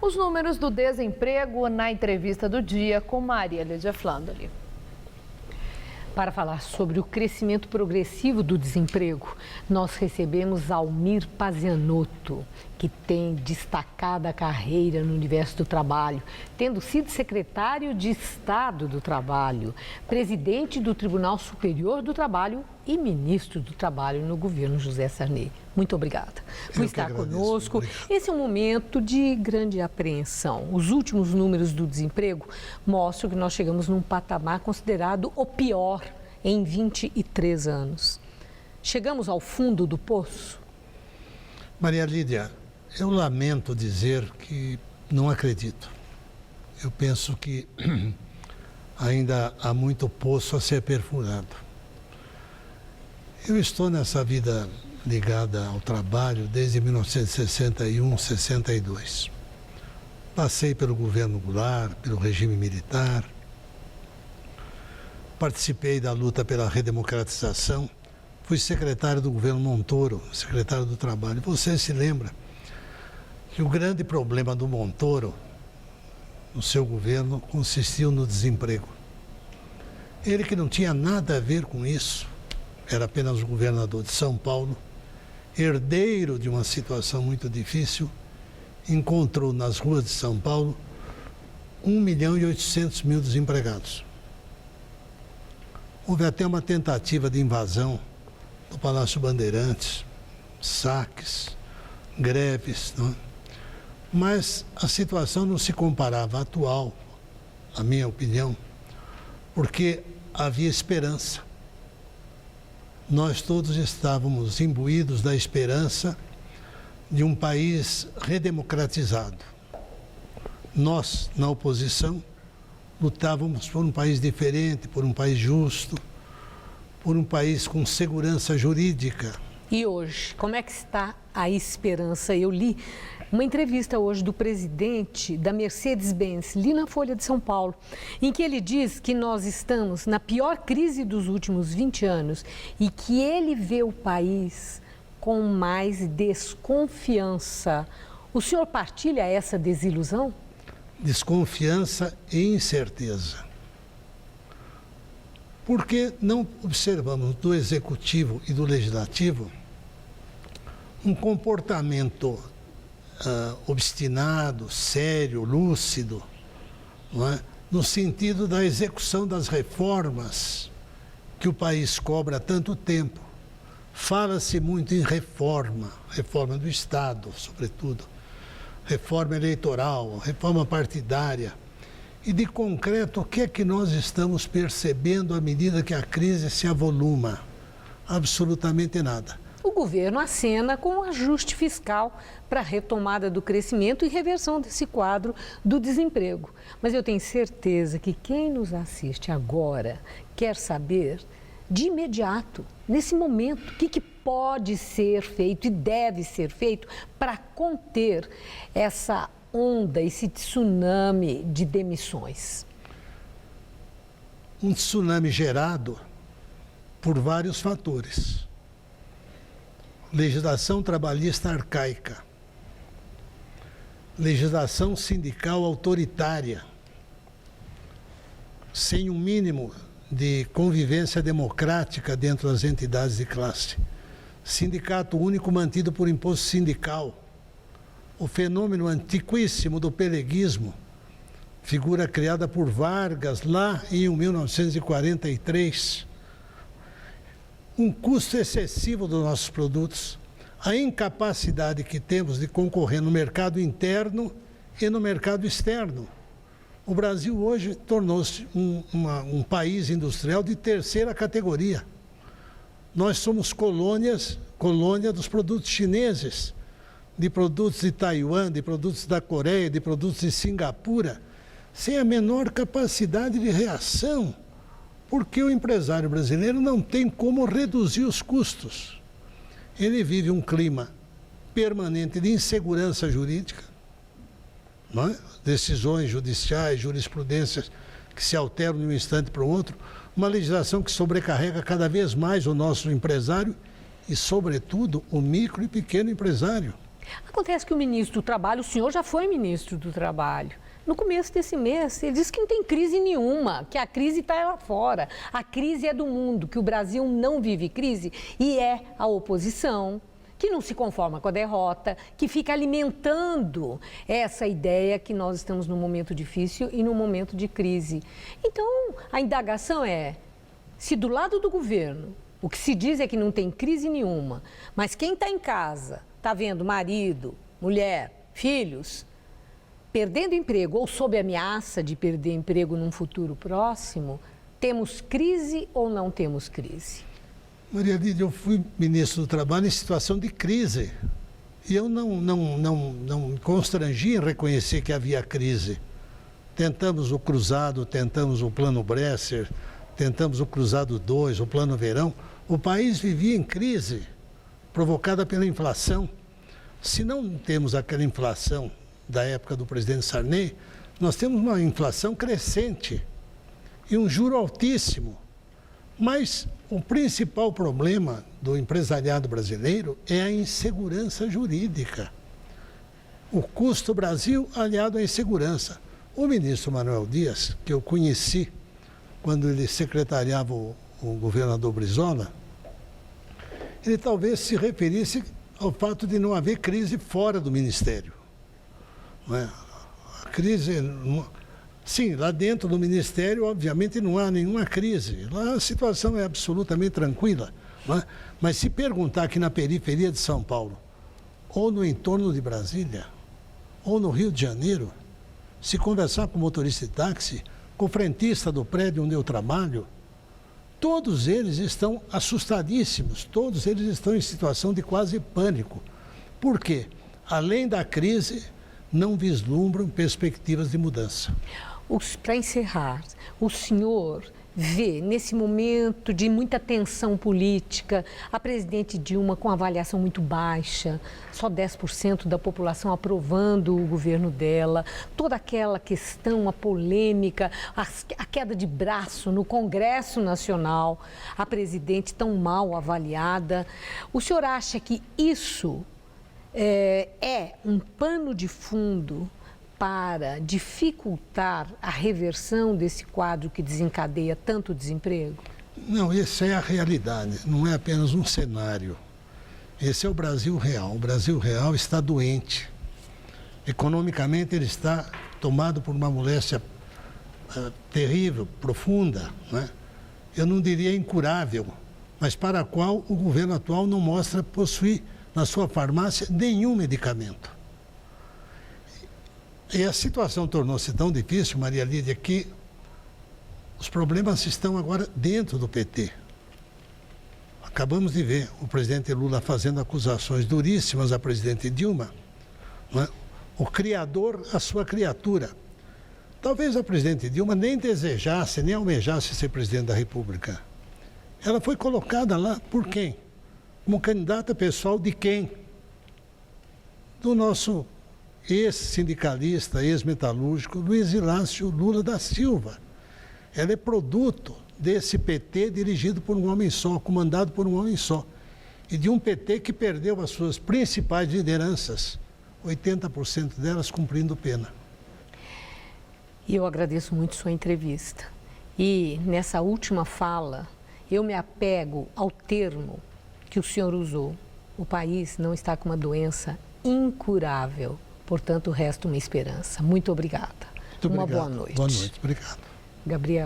Os números do desemprego na entrevista do dia com Maria Lídia Flandoli. Para falar sobre o crescimento progressivo do desemprego, nós recebemos Almir Pazianotto, que tem destacada carreira no universo do trabalho, tendo sido secretário de Estado do Trabalho, presidente do Tribunal Superior do Trabalho e ministro do Trabalho no governo José Sarney. Muito obrigada por estar conosco. Esse é um momento de grande apreensão. Os últimos números do desemprego mostram que nós chegamos num patamar considerado o pior em 23 anos. Chegamos ao fundo do poço? Maria Lídia, eu lamento dizer que não acredito. Eu penso que ainda há muito poço a ser perfurado. Eu estou nessa vida ligada ao trabalho desde 1961, 62. Passei pelo governo Goulart, pelo regime militar, participei da luta pela redemocratização, fui secretário do governo Montoro, secretário do Trabalho. Você se lembra que o grande problema do Montoro, no seu governo, consistiu no desemprego. Ele que não tinha nada a ver com isso, era apenas o governador de São Paulo, herdeiro de uma situação muito difícil, encontrou nas ruas de São Paulo 1.800.000 desempregados. Houve até uma tentativa de invasão do Palácio Bandeirantes, saques, greves, não é? Mas a situação não se comparava à atual, na minha opinião, porque havia esperança. Nós todos estávamos imbuídos da esperança de um país redemocratizado. Nós, na oposição, lutávamos por um país diferente, por um país justo, por um país com segurança jurídica. E hoje, como é que está a esperança? Eu li uma entrevista hoje do presidente da Mercedes-Benz, ali na Folha de São Paulo, em que ele diz que nós estamos na pior crise dos últimos 20 anos e que ele vê o país com mais desconfiança. O senhor partilha essa desilusão? Desconfiança e incerteza. Porque não observamos do Executivo e do Legislativo um comportamento obstinado, sério, lúcido, não é? No sentido da execução das reformas que o país cobra há tanto tempo. Fala-se muito em reforma do Estado, sobretudo, reforma eleitoral, reforma partidária. E de concreto, o que é que nós estamos percebendo à medida que a crise se avoluma? Absolutamente nada. O governo acena com um ajuste fiscal para a retomada do crescimento e reversão desse quadro do desemprego. Mas eu tenho certeza que quem nos assiste agora quer saber de imediato, nesse momento, o que pode ser feito e deve ser feito para conter essa onda, esse tsunami de demissões. Um tsunami gerado por vários fatores. Legislação trabalhista arcaica, legislação sindical autoritária, sem um mínimo de convivência democrática dentro das entidades de classe, sindicato único mantido por imposto sindical, o fenômeno antiquíssimo do peleguismo, figura criada por Vargas lá em 1943, um custo excessivo dos nossos produtos, a incapacidade que temos de concorrer no mercado interno e no mercado externo. O Brasil hoje tornou-se um país industrial de terceira categoria. Nós somos colônia dos produtos chineses, de produtos de Taiwan, de produtos da Coreia, de produtos de Singapura, sem a menor capacidade de reação, porque o empresário brasileiro não tem como reduzir os custos. Ele vive um clima permanente de insegurança jurídica, não é? Decisões judiciais, jurisprudências que se alteram de um instante para o outro, uma legislação que sobrecarrega cada vez mais o nosso empresário e, sobretudo, o micro e pequeno empresário. Acontece que o ministro do Trabalho, o senhor já foi ministro do Trabalho. No começo desse mês, ele disse que não tem crise nenhuma, que a crise está lá fora. A crise é do mundo, que o Brasil não vive crise e é a oposição que não se conforma com a derrota, que fica alimentando essa ideia que nós estamos num momento difícil e num momento de crise. Então, a indagação é, se do lado do governo o que se diz é que não tem crise nenhuma, mas quem está em casa está vendo marido, mulher, filhos perdendo emprego ou sob ameaça de perder emprego num futuro próximo, temos crise ou não temos crise? Maria Lídia, eu fui ministro do Trabalho em situação de crise e eu não me constrangi em reconhecer que havia crise. Tentamos o Cruzado, tentamos o Plano Bresser, tentamos o Cruzado 2, o Plano Verão. O país vivia em crise provocada pela inflação. Se não temos aquela inflação da época do presidente Sarney, nós temos uma inflação crescente e um juro altíssimo. Mas o principal problema do empresariado brasileiro é a insegurança jurídica. O custo Brasil aliado à insegurança. O ministro Manuel Dias, que eu conheci quando ele secretariava o governador Brizola, ele talvez se referisse ao fato de não haver crise fora do ministério. Não é? A crise, sim, lá dentro do ministério, obviamente, não há nenhuma crise. Lá a situação é absolutamente tranquila. Não é? Mas se perguntar aqui na periferia de São Paulo, ou no entorno de Brasília, ou no Rio de Janeiro, se conversar com o motorista de táxi, com o frentista do prédio onde eu trabalho, todos eles estão assustadíssimos, todos eles estão em situação de quase pânico. Por quê? Além da crise, não vislumbram perspectivas de mudança. Para encerrar, o senhor vê, nesse momento de muita tensão política, a presidente Dilma com avaliação muito baixa, só 10% da população aprovando o governo dela, toda aquela questão, a polêmica, a queda de braço no Congresso Nacional, a presidente tão mal avaliada. O senhor acha que isso é um pano de fundo para dificultar a reversão desse quadro que desencadeia tanto desemprego? Não, essa é a realidade, não é apenas um cenário. Esse é o Brasil real. O Brasil real está doente. Economicamente ele está tomado por uma moléstia terrível, profunda, né? Eu não diria incurável, mas para a qual o governo atual não mostra possuir na sua farmácia nenhum medicamento. E a situação tornou-se tão difícil, Maria Lídia, que os problemas estão agora dentro do PT. Acabamos de ver o presidente Lula fazendo acusações duríssimas à presidente Dilma, não é? O criador, a sua criatura. Talvez a presidente Dilma nem desejasse, nem almejasse ser presidente da República. Ela foi colocada lá por quem? Como candidata pessoal de quem? Do nosso ex-sindicalista, ex-metalúrgico, Luiz Inácio Lula da Silva. Ela é produto desse PT dirigido por um homem só, comandado por um homem só. E de um PT que perdeu as suas principais lideranças, 80% delas cumprindo pena. E eu agradeço muito sua entrevista. E nessa última fala, eu me apego ao termo que o senhor usou. O país não está com uma doença incurável. Portanto, resta uma esperança. Muito obrigada. Muito obrigado. Uma boa noite. Boa noite. Obrigado. Gabriel.